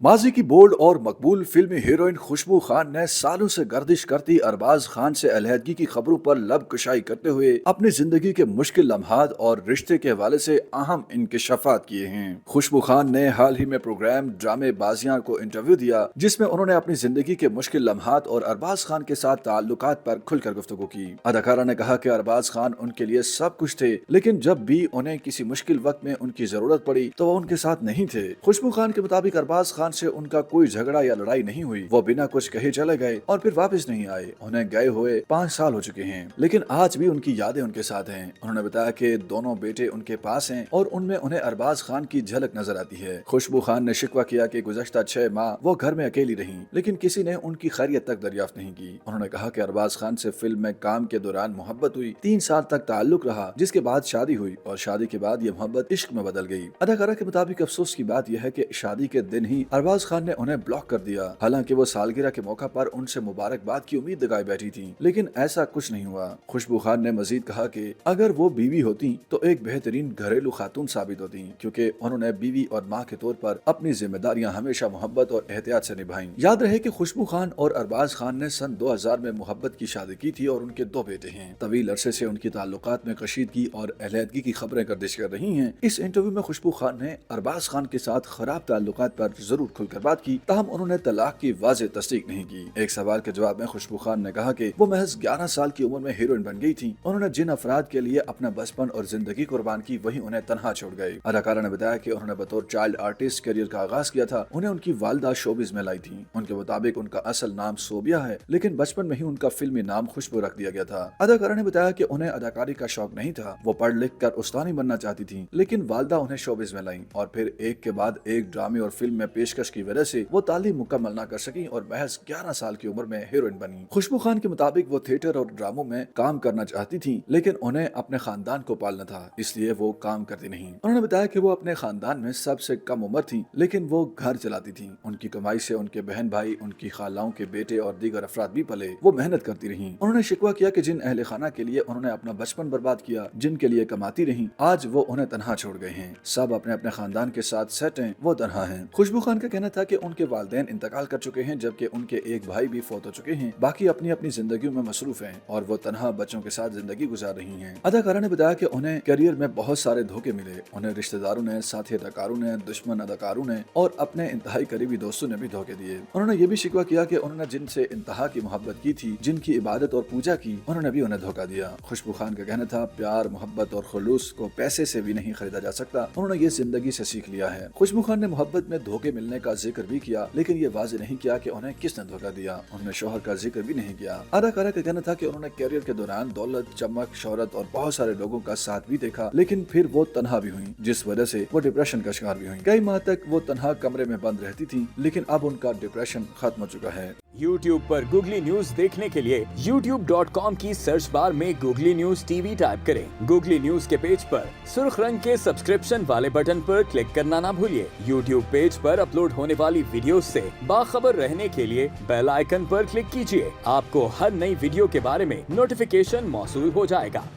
माजी की बोल्ड और मकबूल फिल्मी हीरोइन खुशबू खान ने सालों से गर्दिश करती अरबाज खान से अलहदगी की खबरों पर लब कुशाई करते हुए अपनी जिंदगी के मुश्किल लम्हात और रिश्ते के हवाले से अहम इंकशाफात किए हैं। खुशबू खान ने हाल ही में प्रोग्राम ड्रामे बाजियां को इंटरव्यू दिया, जिसमें उन्होंने अपनी जिंदगी के मुश्किल लम्हात और अरबाज खान के साथ ताल्लुकात पर खुलकर गुफ्तगू की। अदाकारा ने कहा कि अरबाज खान उनके लिए सब कुछ थे, लेकिन जब भी उन्हें किसी मुश्किल वक्त में उनकी जरूरत पड़ी तो वो उनके साथ नहीं थे। खुशबू खान के मुताबिक अरबाज खान से उनका कोई झगड़ा या लड़ाई नहीं हुई। वो बिना कुछ कहे चले गए और फिर वापस नहीं आए। उन्हें गए हुए 5 साल हो चुके हैं, लेकिन आज भी उनकी यादें उनके साथ हैं। उन्होंने बताया कि दोनों बेटे उनके पास हैं और उनमें उन्हें अरबाज खान की झलक नजर आती है। खुशबू खान ने शिकवा किया कि गुज़श्ता 6 माह वो घर में अकेली रहीं, लेकिन किसी ने उनकी खैरियत तक दरियाफ्त नहीं की। उन्होंने कहा कि अरबाज खान से फिल्म में काम के दौरान मोहब्बत हुई, 3 साल तक ताल्लुक रहा, जिसके बाद शादी हुई और शादी के बाद ये मोहब्बत इश्क में बदल गई। अदाकारा के मुताबिक अफसोस की बात यह है कि शादी के दिन ही अरबाज खान ने उन्हें ब्लॉक कर दिया। हालांकि वो सालगिरह के मौका पर उनसे मुबारकबाद की उम्मीद लगाई बैठी थी, लेकिन ऐसा कुछ नहीं हुआ। खुशबू खान ने मजीद कहा कि अगर वो बीवी होती तो एक बेहतरीन घरेलू खातून साबित होती, क्योंकि उन्होंने बीवी और माँ के तौर पर अपनी जिम्मेदारियां हमेशा मोहब्बत और एहतियात से निभाई। याद रहे कि खुशबू खान और अरबाज खान ने सन 2000 में मोहब्बत की शादी की थी और उनके 2 बेटे हैं। तवील अरसे से उनकी ताल्लुकात में कशीदगी और अलहदगी की खबरें गर्दिश कर रही हैं। इस इंटरव्यू में खुशबू खान ने अरबाज खान के साथ खराब ताल्लुकात पर जरूर खुलकर बात की, ताहम उन्होंने तलाक की वाज़ेह तस्दीक नहीं की। एक सवाल के जवाब में खुशबू खान ने कहा कि वो महज 11 साल की उम्र में हीरोइन बन गई थी। उन्होंने जिन अफराद के लिए अपना बचपन और जिंदगी कुर्बान की, वही उन्हें तनहा छोड़ गए। अदाकारा ने बताया कि उन्होंने बतौर चाइल्ड आर्टिस्ट करियर का आगाज किया था। उन्हें उनकी वालिदा शोबिज में लाई थी। उनके मुताबिक उनका असल नाम सोबिया है, लेकिन बचपन में ही उनका फिल्मी नाम खुशबू रख दिया गया था। अदाकारा ने बताया कि उन्हें अदाकारी का शौक नहीं था। वो पढ़ लिख कर उस्तानी बनना चाहती थी, लेकिन वालिदा उन्हें शोबिज में लाई और फिर एक के बाद एक ड्रामे और फिल्म में पेशकश की वजह से वो तालीम मुकम्मल न कर सकी और महज 11 साल की उम्र में हीरोइन बनी। खुशबू खान के मुताबिक वो थिएटर और ड्रामों में काम करना चाहती थी, लेकिन उन्हें अपने खानदान को पालना था, इसलिए वो काम करती नहीं। उन्होंने बताया कि वो अपने खानदान में सबसे कम उम्र थी, लेकिन वो घर चलाती थी। उनकी कमाई से उनके बहन भाई, उनकी खालाओं के बेटे और दीगर अफराद भी पले। वो मेहनत करती रही। उन्होंने शिकवा किया कि जिन अहले खाना के लिए उन्होंने अपना बचपन बर्बाद किया, जिनके लिए कमाती रही, आज वो उन्हें तनहा छोड़ गए हैं। सब अपने अपने खानदान के साथ सेट हैं, वो तनहा हैं। खुशबू खान का कहना था कि उनके वालिदैन इंतकाल कर चुके हैं, जबकि उनके एक भाई भी फौत हो चुके हैं। बाकी अपनी अपनी जिंदगी में मसरूफ हैं और वो तनहा बच्चों के साथ जिंदगी गुजार रही हैं। अदाकारा ने बताया कि उन्हें करियर में बहुत सारे धोखे मिले। उन्हें रिश्तेदारों ने, साथी अदाकारों ने, दुश्मन अदाकारों ने और अपने इंतहाई करीबी दोस्तों ने भी धोखे दिए। उन्होंने ये भी शिकवा किया कि उन्होंने जिनसे इंतहा की मोहब्बत की थी, जिनकी इबादत और पूजा की, उन्होंने भी उन्हें धोखा दिया। खुशबू खान का कहना था, प्यार, मोहब्बत और खुलूस को पैसे से भी नहीं खरीदा जा सकता। उन्होंने ये जिंदगी से सीख लिया है। खुशबू खान ने मोहब्बत में धोखे मिलने का जिक्र भी किया, लेकिन ये वाज़ेह नहीं किया कि उन्हें किसने धोखा दिया। उन्होंने शोहर का जिक्र भी नहीं किया। अदाकारा का कहना था कि उन्होंने करियर के दौरान दौलत, चमक, शोहरत और बहुत सारे लोगों का साथ भी देखा, लेकिन फिर वो तनहा भी हुई, जिस वजह से वो डिप्रेशन का शिकार भी हुई। कई माह तक वो तनहा कमरे में बंद रहती थी, लेकिन अब उनका डिप्रेशन खत्म हो चुका है। YouTube पर गूगली न्यूज देखने के लिए youtube.com की सर्च बार में गूगली न्यूज टीवी टाइप करें। गूगली न्यूज के पेज पर सुर्ख रंग के सब्सक्रिप्शन वाले बटन पर क्लिक करना ना भूलिए। YouTube पेज पर अपलोड होने वाली वीडियोस से बाखबर रहने के लिए बेल आइकन पर क्लिक कीजिए। आपको हर नई वीडियो के बारे में नोटिफिकेशन मौसूल हो जाएगा।